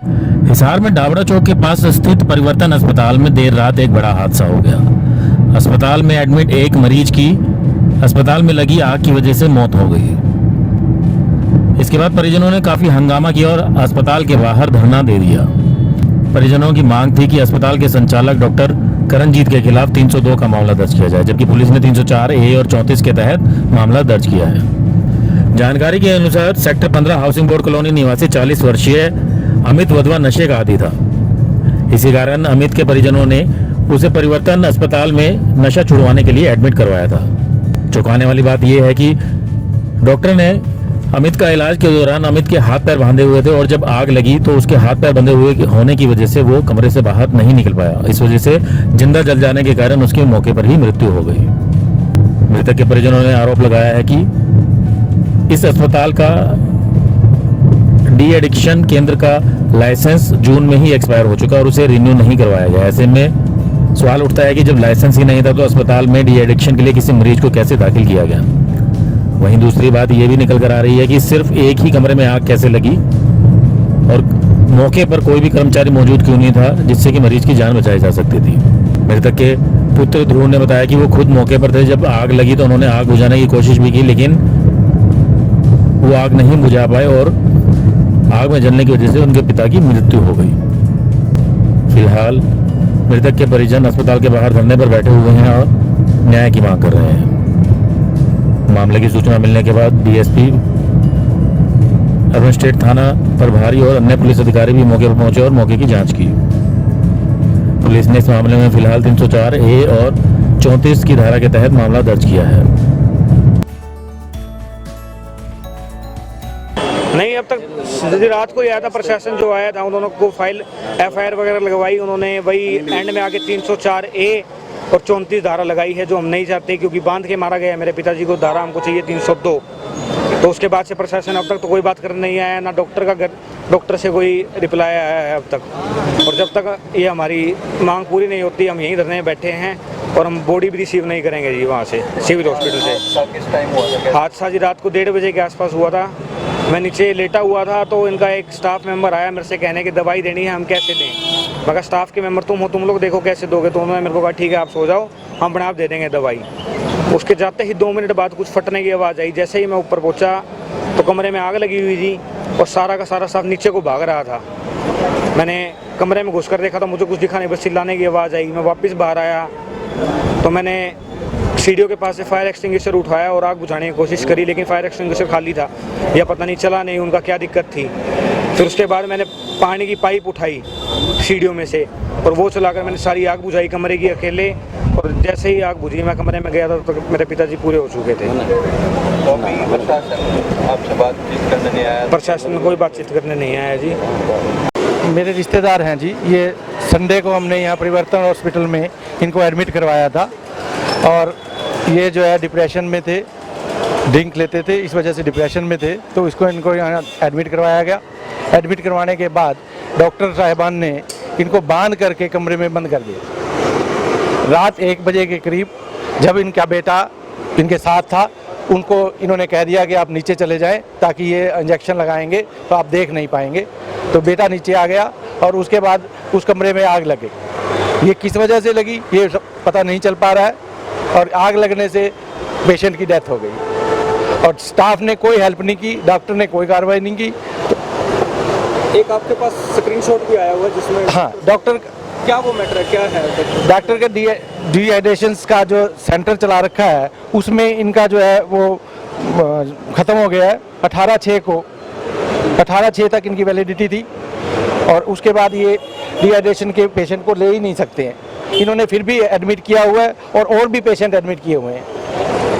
हिसार में डाबरा चौक के पास स्थित परिवर्तन अस्पताल में देर रात एक बड़ा हादसा हो गया। अस्पताल में एडमिट एक मरीज की अस्पताल में लगी आग की वजह से मौत हो गई। इसके बाद परिजनों ने काफी हंगामा किया और अस्पताल के बाहर धरना दे दिया। परिजनों की मांग थी कि अस्पताल के संचालक डॉक्टर करणजीत के खिलाफ 302 का मामला दर्ज किया जाए, जबकि पुलिस ने 304 ए और 34 के तहत मामला दर्ज किया है। जानकारी के अनुसार सेक्टर 15 हाउसिंग बोर्ड कॉलोनी निवासी 40 वर्षीय अमित वधवा नशे का आदी था। इसी कारण अमित के परिजनों ने उसे परिवर्तन अस्पताल में नशा छुड़वाने के लिए एडमिट करवाया था। चौंकाने वाली बात यह है कि डॉक्टर ने अमित का इलाज के दौरान अमित के हाथ पैर बांधे हुए थे और जब आग लगी तो उसके हाथ पैर बंधे हुए होने की वजह से वो कमरे से बाहर नहीं निकल पाया। इस वजह से जिंदा जल जाने के कारण उसके मौके पर ही मृत्यु हो गई। मृतक के परिजनों ने आरोप लगाया है कि इस अस्पताल का डी एडिक्शन केंद्र का लाइसेंस जून में ही एक्सपायर हो चुका और उसे रिन्यू नहीं करवाया गया। ऐसे में सवाल उठता है कि जब लाइसेंस ही नहीं था तो अस्पताल में डी एडिक्शन के लिए किसी मरीज को कैसे दाखिल किया गया। वहीं दूसरी बात यह भी निकल कर आ रही है कि सिर्फ एक ही कमरे में आग कैसे लगी और मौके पर कोई भी कर्मचारी मौजूद क्यों नहीं था जिससे कि मरीज की जान बचाई जा सकती थी। मृतक के पुत्र ध्रुव ने बताया कि वो खुद मौके पर थे जब आग लगी तो उन्होंने आग बुझाने की कोशिश भी की, लेकिन वो आग नहीं बुझा पाए और आग में जलने की वजह से उनके पिता की मृत्यु हो गई। फिलहाल मृतक के परिजन अस्पताल के बाहर धरने पर बैठे हुए हैं और न्याय की मांग कर रहे हैं। मामले की सूचना मिलने के बाद डीएसपी अर्बन स्टेट थाना प्रभारी और अन्य पुलिस अधिकारी भी मौके पर पहुंचे और मौके की जांच की। पुलिस ने इस मामले में फिलहाल 304 ए और 34 की धारा के तहत मामला दर्ज किया है। नहीं, अब तक सीधी रात को ही आया था प्रशासन जो आया था, उन्होंने को फाइल एफआईआर वगैरह लगवाई। उन्होंने वही एंड में आके 304 ए और 34 धारा लगाई है जो हम नहीं चाहते, क्योंकि बांध के मारा गया है मेरे पिताजी को। धारा हमको चाहिए 302। तो उसके बाद से प्रशासन अब तक तो कोई बात करने नहीं आया, ना डॉक्टर से कोई रिप्लाई आया है अब तक। और जब तक ये हमारी मांग पूरी नहीं होती हम यहीं धरने बैठे हैं और हम बॉडी भी रिसीव नहीं करेंगे जी वहाँ से, सिविल हॉस्पिटल से। किस टाइम हुआ था? हादसा जी रात को 1:30 बजे के आसपास हुआ था। मैं नीचे लेटा हुआ था तो इनका एक स्टाफ मेंबर आया मेरे से कहने की दवाई देनी है, हम कैसे दें। मगर स्टाफ के मेंबर तुम हो, तुम लोग देखो कैसे दोगे। तो उन्होंने मेरे को कहा ठीक है आप सो जाओ, हम अपने आप दे देंगे दवाई। उसके जाते ही 2 मिनट बाद कुछ फटने की आवाज़ आई। जैसे ही मैं ऊपर पहुंचा तो कमरे में आग लगी हुई थी और सारा का सारा स्टाफ नीचे को भाग रहा था। मैंने कमरे में घुस कर देखा तो मुझे कुछ दिखा नहीं, बस चिल्लाने की आवाज़ आई। मैं वापस बाहर आया तो मैंने सीढ़ियों के पास से फायर एक्सटिंग्विशर उठाया और आग बुझाने की कोशिश करी, लेकिन फायर एक्सटिंग्विशर खाली था या पता नहीं चला नहीं उनका क्या दिक्कत थी। फिर उसके बाद मैंने पानी की पाइप उठाई सीढ़ियों में से और वो चलाकर मैंने सारी आग बुझाई कमरे की अकेले। और जैसे ही आग बुझी मैं कमरे में गया था तो मेरे पिताजी पूरे हो चुके थे। तो अभी प्रशासन आपसे बातचीत करने नहीं आया? प्रशासन में कोई बातचीत करने नहीं आया जी। मेरे रिश्तेदार हैं जी। ये संडे को हमने यहाँ परिवर्तन हॉस्पिटल में इनको एडमिट करवाया था और ये जो है डिप्रेशन में थे, ड्रिंक लेते थे, इस वजह से डिप्रेशन में थे। तो इनको यहाँ एडमिट करवाया गया। एडमिट करवाने के बाद डॉक्टर साहिबान ने इनको बांध करके कमरे में बंद कर दिया। रात 1 बजे के करीब जब इनका बेटा इनके साथ था, उनको इन्होंने कह दिया कि आप नीचे चले जाएं ताकि ये इंजेक्शन लगाएंगे तो आप देख नहीं पाएंगे। तो बेटा नीचे आ गया और उसके बाद उस कमरे में आग लग गई। ये किस वजह से लगी ये पता नहीं चल पा रहा है और आग लगने से पेशेंट की डेथ हो गई और स्टाफ ने कोई हेल्प नहीं की, डॉक्टर ने कोई कार्रवाई नहीं की। एक आपके पास स्क्रीनशॉट भी आया हुआ है जिसमें हाँ, डॉक्टर क्या वो मैटर है, क्या है? डॉक्टर के डिहाइड्रेशंस का जो सेंटर चला रखा है उसमें इनका जो है वो ख़त्म हो गया है। 18/6 तक इनकी वैलिडिटी थी और उसके बाद ये डिहाइड्रेशन के पेशेंट को ले ही नहीं सकते हैं। इन्होंने फिर भी एडमिट किया हुआ है और भी पेशेंट एडमिट किए हुए हैं।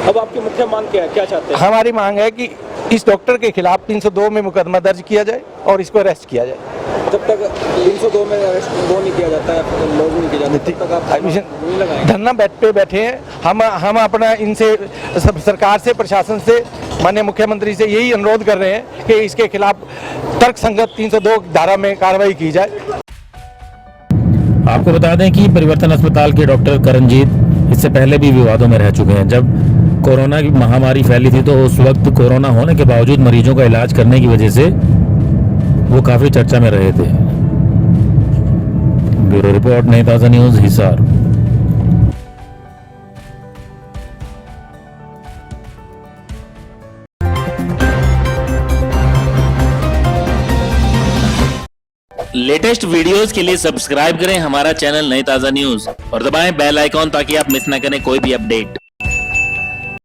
अब आपकी मुख्य मांग क्या है, क्या चाहते हैं? हमारी मांग है कि इस डॉक्टर के खिलाफ 302 में मुकदमा दर्ज किया जाए और इसको अरेस्ट किया जाए। जब तक 302 में अरेस्ट वो नहीं किया जाता है, लॉज नहीं किया जाता, तब तक आप नहीं लगाएंगे? धरना पे बैठे हैं हम अपना इनसे सरकार से, प्रशासन से, माननीय मुख्यमंत्री से यही अनुरोध कर रहे हैं कि इसके खिलाफ तर्कसंगत 302 धारा में कार्रवाई की जाए। आपको बता दें कि परिवर्तन अस्पताल के डॉक्टर करणजीत इससे पहले भी विवादों में रह चुके हैं। जब कोरोना की महामारी फैली थी तो उस वक्त कोरोना होने के बावजूद मरीजों का इलाज करने की वजह से वो काफ़ी चर्चा में रहे थे। ब्यूरो रिपोर्ट, नई ताज़ा न्यूज़, हिसार। लेटेस्ट वीडियोस के लिए सब्सक्राइब करें हमारा चैनल नई ताज़ा न्यूज़ और दबाएं बेल आइकॉन ताकि आप मिस ना करें कोई भी अपडेट।